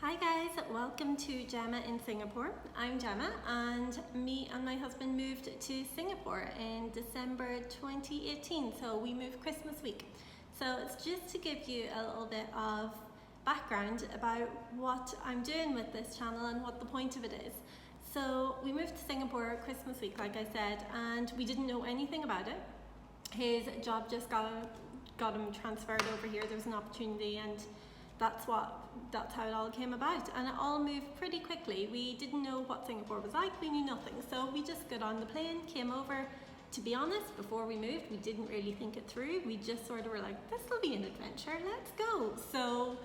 Hi guys, welcome to Gemma in Singapore. I'm Gemma and me and my husband moved to Singapore in December 2018, so we moved Christmas week. So it's just to give you a little bit of background about what I'm doing with this channel and what the point of it is. So we moved to Singapore Christmas week, like I said, and we didn't know anything about it. His job just got him transferred over here. There was an opportunity and that's how it all came about, and it all moved pretty quickly. We didn't know what Singapore was like, we knew nothing, so we just got on the plane, came over. To be honest, before we moved, we didn't really think it through. We just sort of were like, this will be an adventure, let's go. So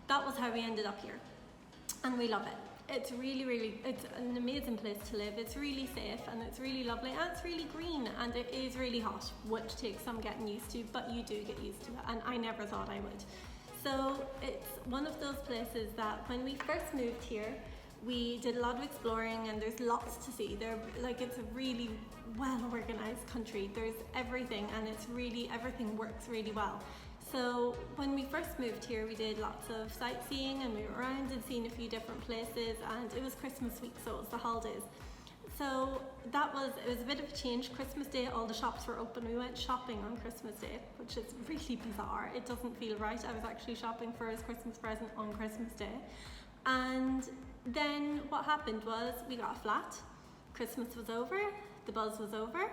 that was how we ended up here, and we love it. It's it's an amazing place to live. It's really safe and it's really lovely and it's really green, and it is really hot, which takes some getting used to, but you do get used to it, and I never thought I would. So it's one of those places that when we first moved here, we did a lot of exploring and there's lots to see. It's a really well organized country. There's everything and everything works really well. So when we first moved here, we did lots of sightseeing and we went around and seen a few different places, and it was Christmas week, so it was the holidays. So it was a bit of a change. Christmas Day, all the shops were open. We went shopping on Christmas Day, which is really bizarre. It doesn't feel right. I was actually shopping for his Christmas present on Christmas Day. And then what happened was we got a flat. Christmas was over, the buzz was over.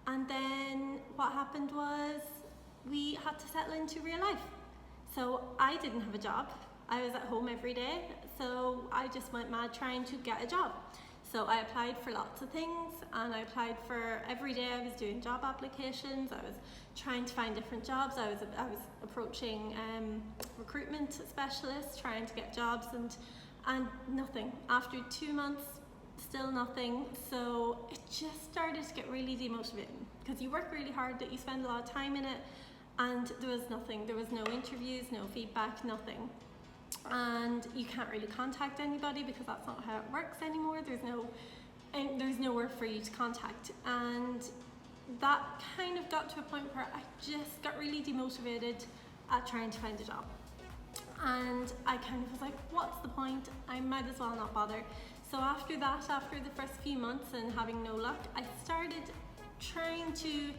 And then what happened was we had to settle into real life. So I didn't have a job. I was at home every day. So I just went mad trying to get a job. So I applied for lots of things, and I applied for every day. I was doing job applications. I was trying to find different jobs. I was approaching recruitment specialists, trying to get jobs, and nothing. After 2 months, still nothing. So it just started to get really demotivating, because you work really hard, that you spend a lot of time in it, and there was nothing. There was no interviews, no feedback, nothing. And you can't really contact anybody because that's not how it works anymore. There's nowhere for you to contact, and that kind of got to a point where I just got really demotivated at trying to find a job, and I kind of was like, what's the point? I might as well not bother. So after the first few months and having no luck, I started trying to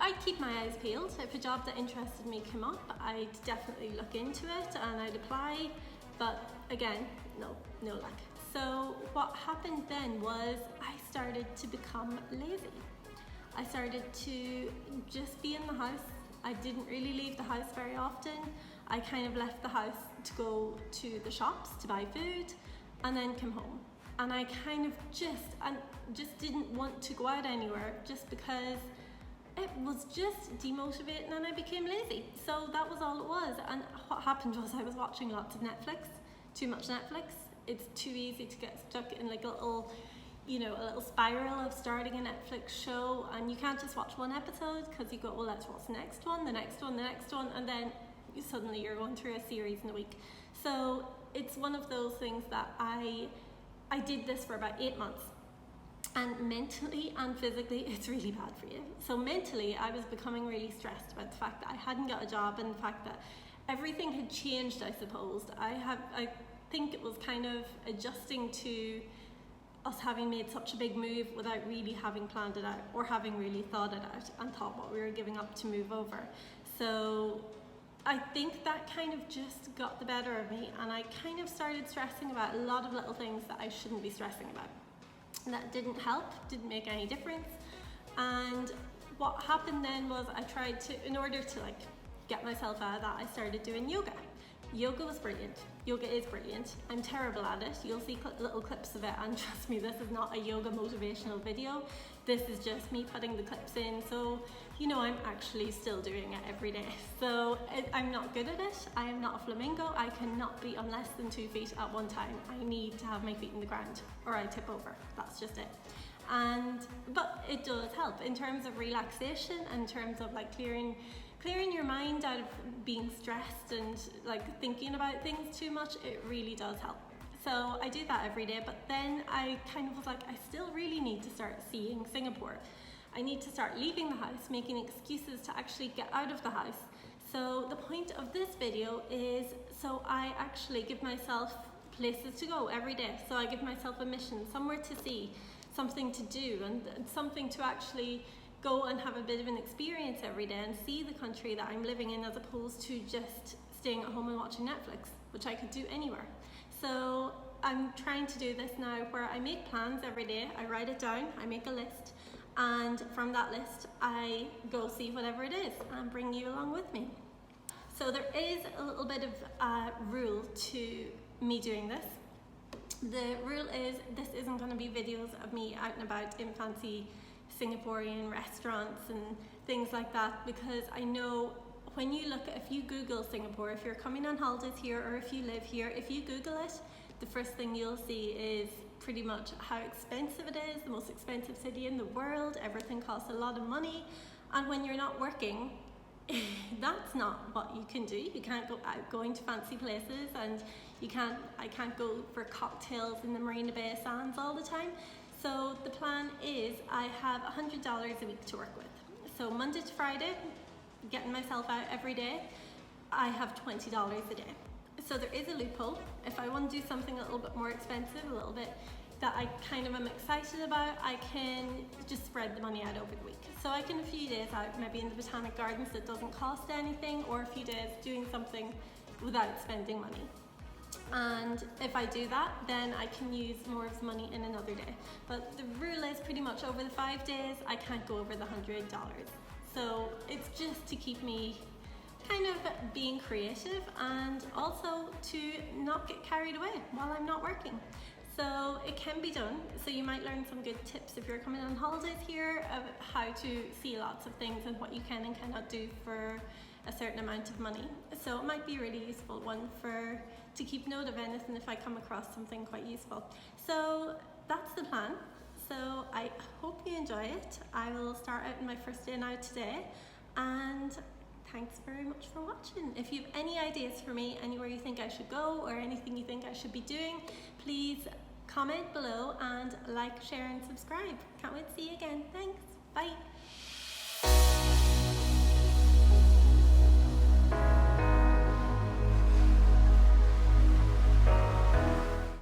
I'd keep my eyes peeled. If a job that interested me came up, I'd definitely look into it and I'd apply, but again, no luck. So what happened then was I started to become lazy. I started to just be in the house. I didn't really leave the house very often. I kind of left the house to go to the shops to buy food and then come home. And I kind of just didn't want to go out anywhere, just because it was just demotivating and I became lazy. So that was all it was. And what happened was I was watching lots of Netflix, too much Netflix. It's too easy to get stuck in like a little spiral of starting a Netflix show, and you can't just watch one episode because you go, well, let's watch the next one, and then suddenly you're going through a series in a week. So it's one of those things that I did this for about 8 months. And mentally and physically, it's really bad for you. So mentally, I was becoming really stressed about the fact that I hadn't got a job and the fact that everything had changed, I suppose. I think it was kind of adjusting to us having made such a big move without really having planned it out or having really thought it out and thought what we were giving up to move over. So I think that kind of just got the better of me, and I kind of started stressing about a lot of little things that I shouldn't be stressing about. That didn't help, didn't make any difference. And what happened then was I tried to, in order to get myself out of that, I started doing yoga. Yoga was brilliant. Yoga is brilliant. I'm terrible at it. You'll see little clips of it, and trust me, this is not a yoga motivational video. This is just me putting the clips in. So, I'm actually still doing it every day. So I'm not good at it. I am not a flamingo. I cannot be on less than 2 feet at one time. I need to have my feet in the ground or I tip over. That's just it. But it does help in terms of relaxation, in terms of clearing your mind out of being stressed and thinking about things too much. It really does help. So I do that every day, but then I kind of was like, I still really need to start seeing Singapore. I need to start leaving the house, making excuses to actually get out of the house. So the point of this video is so I actually give myself places to go every day. So I give myself a mission, somewhere to see, something to do, and something to actually go and have a bit of an experience every day and see the country that I'm living in, as opposed to just staying at home and watching Netflix, which I could do anywhere. So I'm trying to do this now where I make plans every day, I write it down, I make a list, and from that list I go see whatever it is and bring you along with me. So there is a little bit of a rule to me doing this. The rule is this isn't going to be videos of me out and about in fancy Singaporean restaurants and things like that, because I know when you look at, if you Google Singapore, if you're coming on holidays here or if you live here, if you Google it, the first thing you'll see is pretty much how expensive it is, the most expensive city in the world, everything costs a lot of money, and when you're not working, that's not what you can do. You can't go out going to fancy places, and I can't go for cocktails in the Marina Bay Sands all the time. So the plan is I have $100 a week to work with. So Monday to Friday, getting myself out every day, I have $20 a day. So there is a loophole. If I want to do something a little bit more expensive, a little bit that I kind of am excited about, I can just spread the money out over the week. So I can a few days out, maybe in the Botanic Gardens that doesn't cost anything, or a few days doing something without spending money. And if I do that, then I can use more of the money in another day. But the rule is pretty much over the 5 days, I can't go over the $100. So it's just to keep me kind of being creative, and also to not get carried away while I'm not working. So it can be done. So you might learn some good tips if you're coming on holidays here of how to see lots of things and what you can and cannot do for a certain amount of money. So it might be a really useful one to keep note of anything if I come across something quite useful. So that's the plan. So I hope you enjoy it. I will start out in my first day now today, and thanks very much for watching. If you have any ideas for me, anywhere you think I should go or anything you think I should be doing, please comment below and like, share and subscribe. Can't wait to see you again. Thanks. Bye.